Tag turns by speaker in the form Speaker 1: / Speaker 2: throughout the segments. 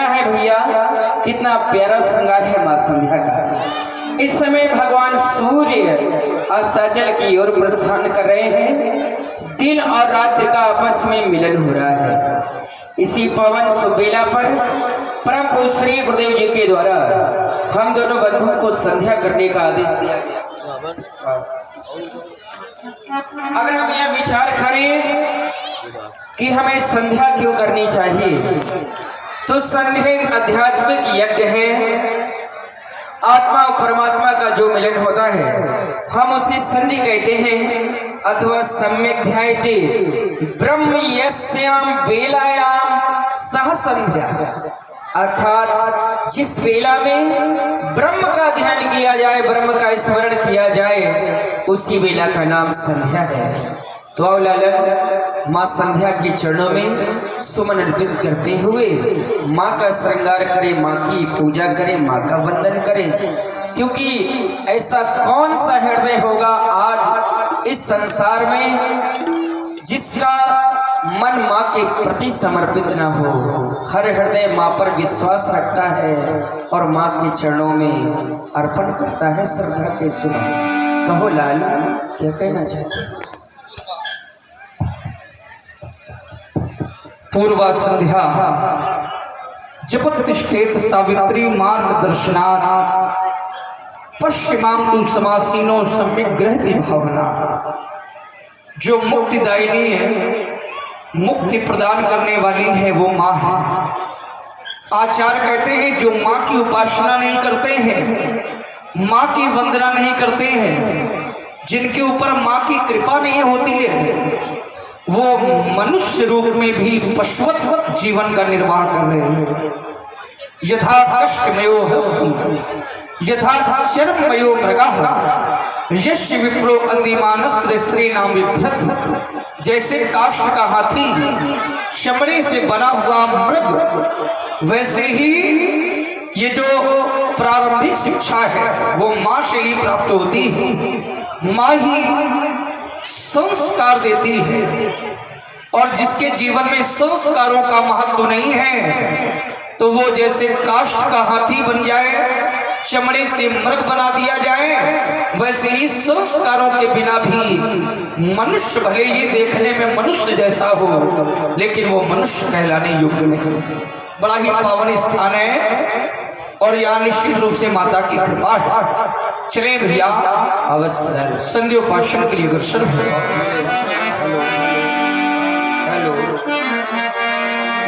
Speaker 1: है भैया, कितना प्यारा श्रृंगार है मां संध्या का। इस समय भगवान सूर्य अस्ताचल की ओर प्रस्थान कर रहे हैं। दिन और रात्रि का आपस में मिलन हो रहा है। इसी पवन सुबेला पर परम पूज्य श्री गुरुदेव जी के द्वारा हम दोनों बंधुओं को संध्या करने का आदेश दिया गया। अगर हम यह विचार करें कि हमें संध्या क्यों करनी चाहिए, तो संध्या एक आध्यात्मिक यज्ञ है। आत्मा और परमात्मा का जो मिलन होता है हम उसे संधि कहते हैं, अथवा सम्यक ध्यायते ब्रह्म यस्याम बेलायाम सह संध्या, अर्थात जिस वेला में ब्रह्म का ध्यान किया जाए, ब्रह्म का स्मरण किया जाए, उसी वेला का नाम संध्या है। तो आओ लालन, माँ संध्या के चरणों में सुमन अर्पित करते हुए माँ का श्रृंगार करें, माँ की पूजा करें, माँ का वंदन करें। क्योंकि ऐसा कौन सा हृदय होगा आज इस संसार में जिसका मन माँ के प्रति समर्पित ना हो। हर हृदय माँ पर विश्वास रखता है और माँ के चरणों में अर्पण करता है श्रद्धा के सुमन। कहो लालू, क्या कहना चाहते हैं?
Speaker 2: पूर्वा संध्या जपत तिष्ठेत सावित्री मार्गदर्शनात् पश्चिमां तु समासीनो सम्यक ग्रहति भावना। जो मुक्तिदायिनी है, मुक्ति प्रदान करने वाली है, वो माँ है। आचार्य कहते हैं जो माँ की उपासना नहीं करते हैं, माँ की वंदना नहीं करते हैं, जिनके ऊपर माँ की कृपा नहीं होती है, वो मनुष्य रूप में भी पशुवत जीवन का निर्वाह कर रहे हैं। यथा कष्टमयो हस्ति यथा चर्ममयो मृगः यस्य विप्रो अंधिमानस्त्र स्त्री नाम बिभ्रति। जैसे काष्ठ का हाथी चमड़े से बना हुआ मृग, वैसे ही ये जो प्रारंभिक शिक्षा है वो माँ से ही प्राप्त होती है। माँ ही संस्कार देती है, और जिसके जीवन में संस्कारों का महत्व नहीं है तो वो जैसे काष्ठ का हाथी बन जाए, चमड़े से मृग बना दिया जाए, वैसे ही संस्कारों के बिना भी मनुष्य भले ही देखने में मनुष्य जैसा हो, लेकिन वो मनुष्य कहलाने योग्य नहीं। बड़ा ही पावन स्थान है और यहाँ निश्चित रूप से माता की कृपा है। चले भैया
Speaker 1: अवश्य
Speaker 2: संध्योपासन के लिए अग्रसर हो।
Speaker 1: हेलो,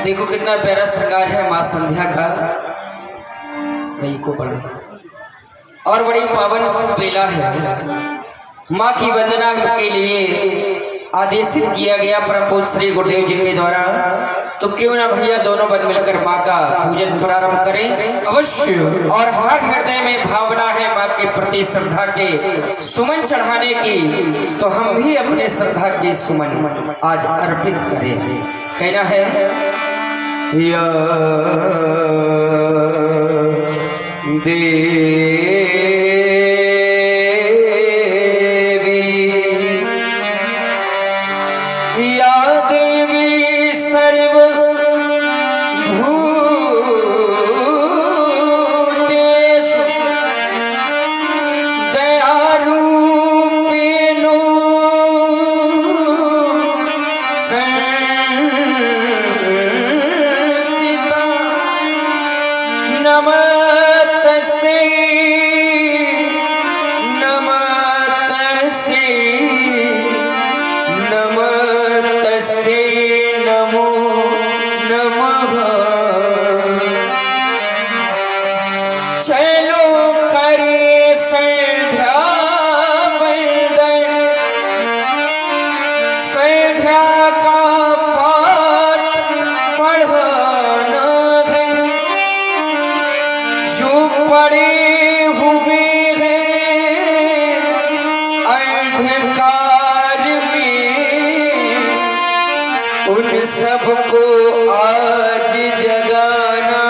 Speaker 1: देखो कितना प्यारा श्रृंगार है माँ संध्या का। को पढ़ा और बड़ी पावन शुभ बेला है। माँ की वंदना के लिए आदेशित किया गया परम पूज्य श्री गुरुदेव जी के द्वारा। तो क्यों ना भैया दोनों बन मिलकर माँ का पूजन प्रारंभ करें।
Speaker 2: अवश्य।
Speaker 1: और हर हृदय में भावना है माँ के प्रति श्रद्धा के सुमन चढ़ाने की, तो हम भी अपने श्रद्धा के सुमन आज अर्पित करें। कहना है या देवी या देवी सर्व सबको आज जगाना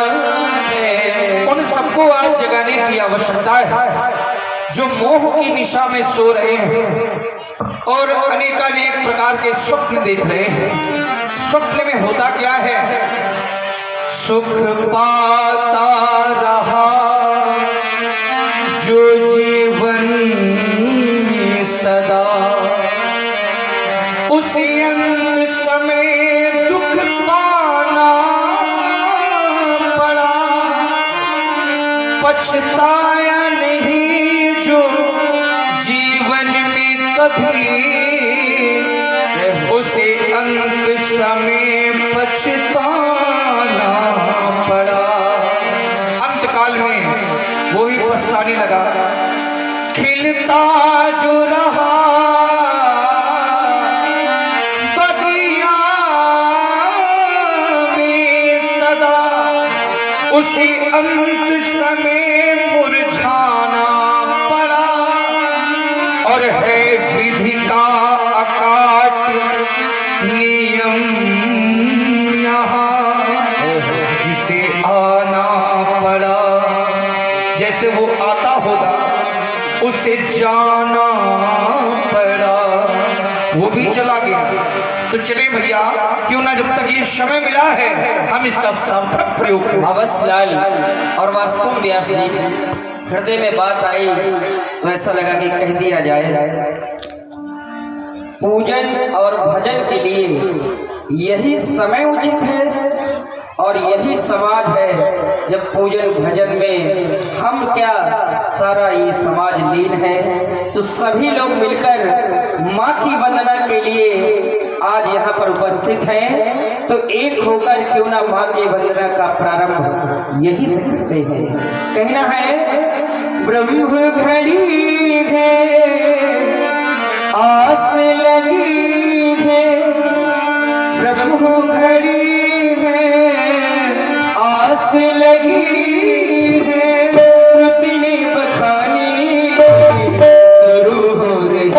Speaker 1: है।
Speaker 2: उन सबको आज जगाने की आवश्यकता है जो मोह की निशा में सो रहे हैं और अनेकानेक प्रकार के स्वप्न देख रहे हैं। स्वप्न में होता क्या है सुख पाता रहा जो जीवन में सदा, उसी अंत समय दुख पाना पड़ा। पछताया नहीं जो जीवन में कभी, उसे अंत समय पछताना पड़ा। अंत काल में वो भी पछताने लगा। खिलता जो रहा बगिया में सदा, उसी अंत समय मुरझाना पड़ा। और है विधि का अकाट नियम यहाँ, जिसे आना पड़ा। जैसे वो आता होगा उसे जाना पड़ा। वो भी चला गया तो चले भैया, क्यों ना जब तक ये समय मिला है हम इसका सार्थक प्रयोग करें।
Speaker 1: अवश्य लाल। और वास्तव में व्यास जी, हृदय में बात आई तो ऐसा लगा कि कह दिया जाए। पूजन और भजन के लिए यही समय उचित है और यही समाज है जब पूजन भजन में हम क्या सारा ये समाज लीन है। तो सभी लोग मिलकर माँ की वंदना के लिए आज यहाँ पर उपस्थित हैं। तो एक होकर क्यों ना माँ की वंदना का प्रारंभ यही से करते हैं। कहना है ब्रह्म घड़ी है आस लगी है, ब्रह्म घड़ी है आस लगी है, श्रुति ने बखानी शुरू हो रही है,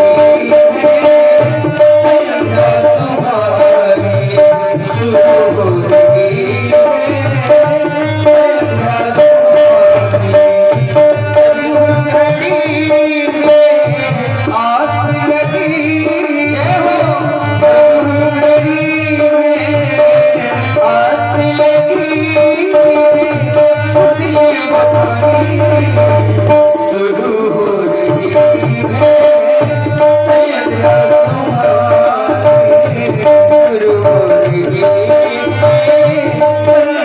Speaker 1: संध्या सुहानी शुरू हो रही है, संध्या सुहानी। ब्रह्म घड़ी में आस लगी, जय हो ब्रह्म घड़ी में आस लगी, श्रुति बखानी शुरू हो रही है, संध्या सुहानी शुरू हो रही है, संध्या शुरू हो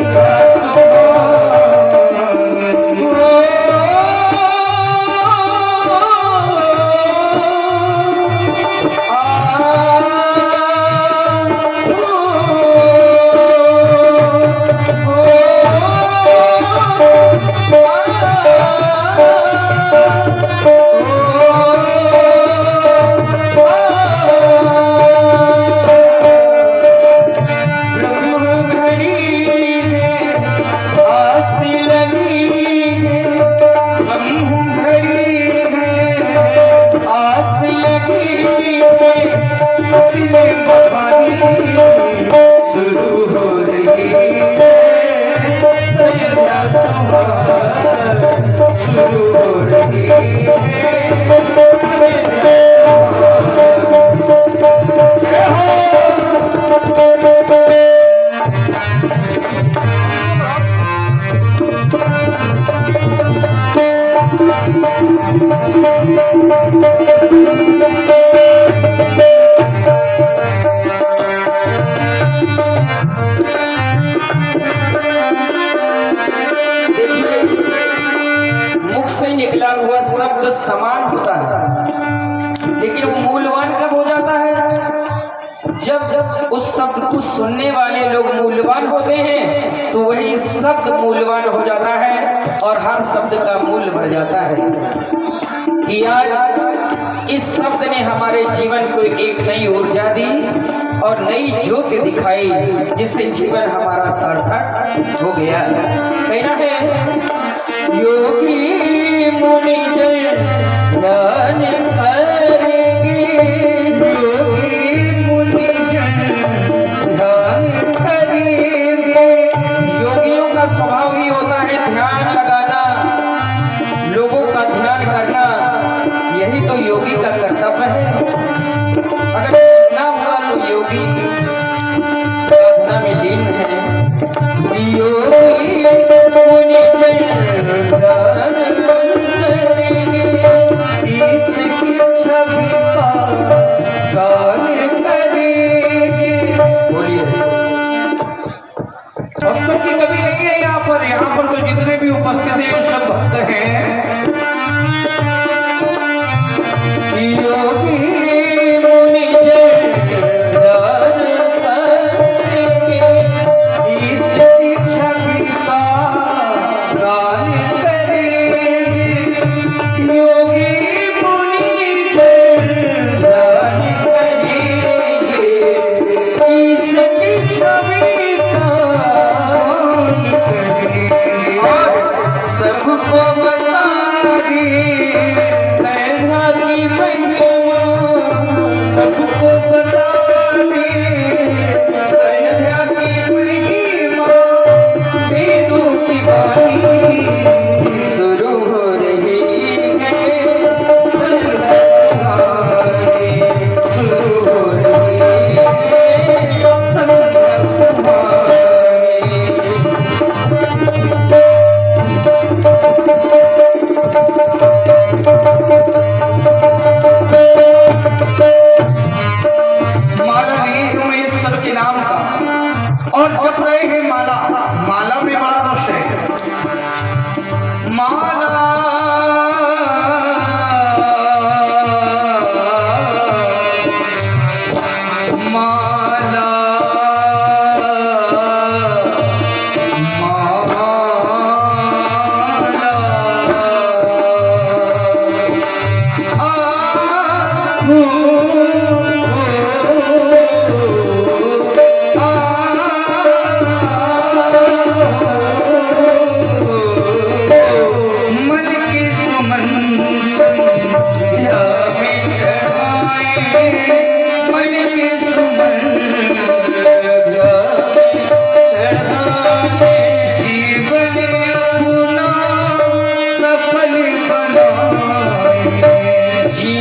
Speaker 1: रही है, संध्या सुहानी शुरू हो रही निकला हुआ शब्द समान होता है, लेकिन वो मूल्यवान कब हो जाता है? जब उस शब्द को सुनने वाले लोग मूल्यवान होते हैं तो वही शब्द मूल्यवान हो जाता है और हर शब्द का मूल्य बढ़ जाता है। कि आज इस शब्द ने हमारे जीवन को एक नई ऊर्जा दी और नई ज्योति दिखाई, जिससे जीवन हमारा सार्थक हो गया। कहना है योगी मुनि जन ध्यान करेंगे, योगी मुनि जन ध्यान करेंगे। योगियों का स्वभाव ही होता है ध्यान लगाना, लोगों का ध्यान करना, यही तो योगी का कर्तव्य है। अगर ना हुआ तो योगी साधना में लीन है।
Speaker 2: सुन रहे हैं माला, माला में बड़ा रस है। माला माला
Speaker 1: चंचल मन में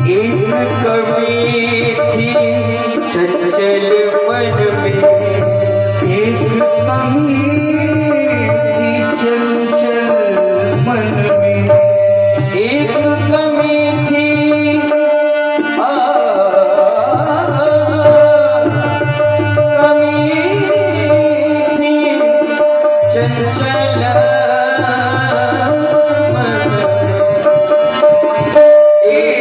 Speaker 2: एक कमी थी, चंचल मन में
Speaker 1: एक कमी थी, कमी थी चंचल मन में।
Speaker 2: एक कमी थी चंचल मन में, एक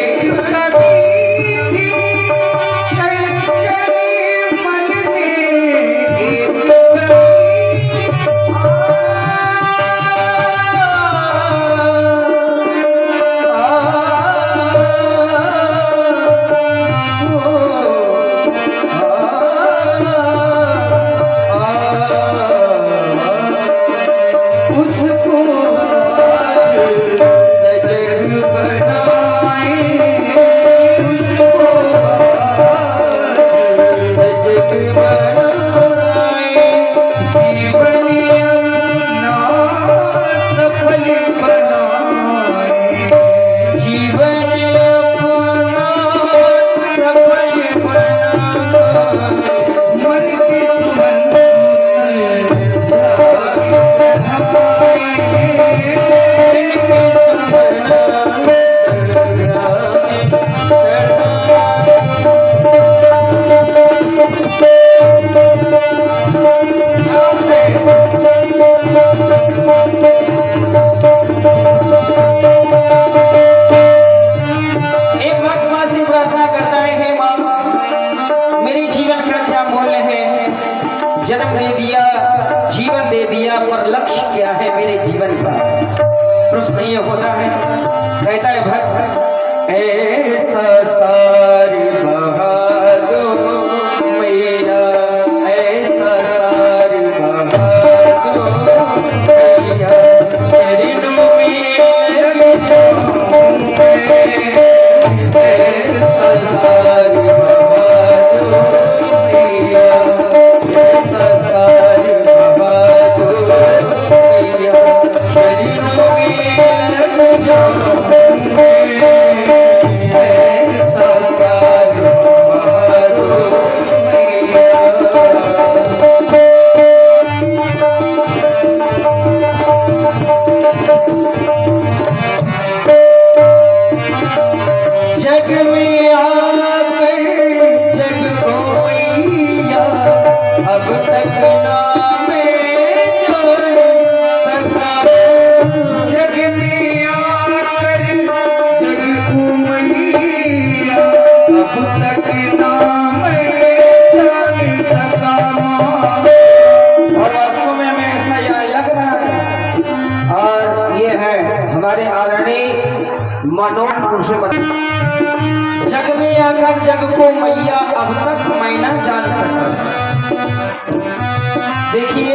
Speaker 2: उसको
Speaker 1: सजग बनाए,
Speaker 2: उसको
Speaker 1: सजग बनाए,
Speaker 2: जीवन अपना सफल बनाए,
Speaker 1: जीवन अपना सफल बनाए।
Speaker 2: मन के सुमन से
Speaker 1: एक भक्त माँ से प्रार्थना करता है, हे माँ, मेरे जीवन का क्या मूल्य है? जन्म दे दिया, जीवन दे दिया, पर लक्ष्य क्या है मेरे जीवन का? प्रश्न ये होता है। कहता है भक्त, ऐसा सार बहा दो मेरा, ऐसा सार बहा दो मेरा, चरणों में लग जाऊं मैं, ऐसा सार बहा दो मेरा, ऐसा सार बहा दो मेरा, चरणों में लग जाऊं मैं, ऐसा सार बहा दो मेरा। जग में आकर जग को मैया, अब तक ना मैं जान सका।
Speaker 2: जग में आकर जग को मैया, अब तक ना मैं जान सका।
Speaker 1: और वास्तव में हमें ऐसा यह लग रहा है। और ये है हमारे आदरणीय मनोहर से बता, जग में आकर जग को मैया, अब तक मैं न जान सका। देखिए,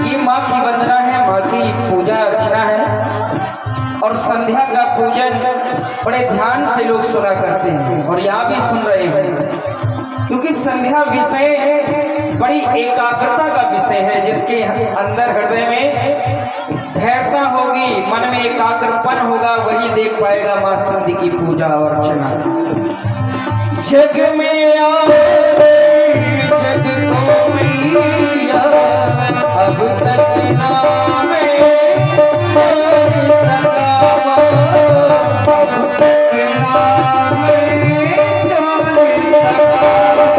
Speaker 1: ये माँ की वंदना है, माँ की पूजा अर्चना है, और संध्या का पूजन बड़े ध्यान से लोग सुना करते हैं, और यहाँ भी सुन रहे हैं, क्योंकि संध्या विषय बड़ी एकाग्रता का विषय है, जिसके अंदर हृदय में धैर्यता होगी, मन में एकाग्रपन होगा, वही देख पाएगा मां संधि की पूजा और अर्चना। जग में जग को मैया अब तक नाम चल सकावा, अब तक नाम चल सकावा।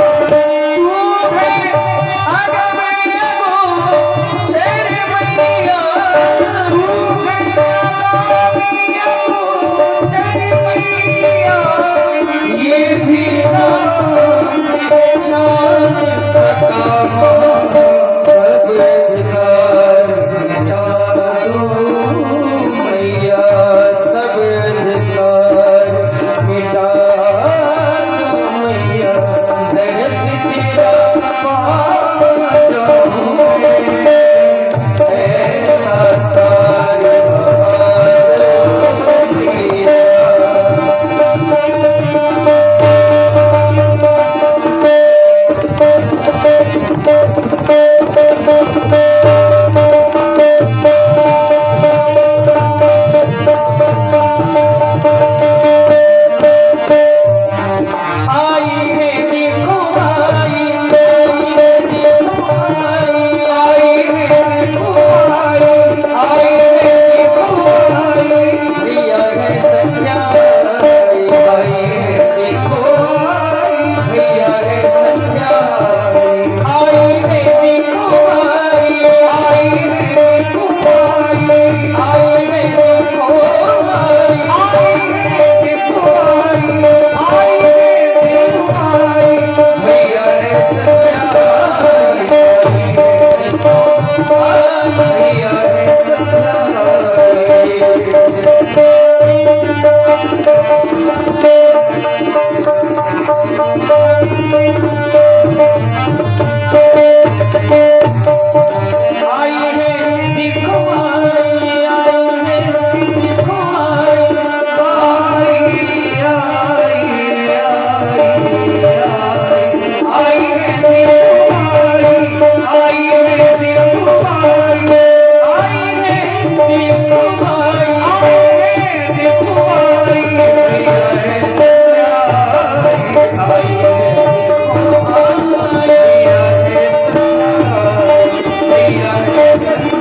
Speaker 2: Yes.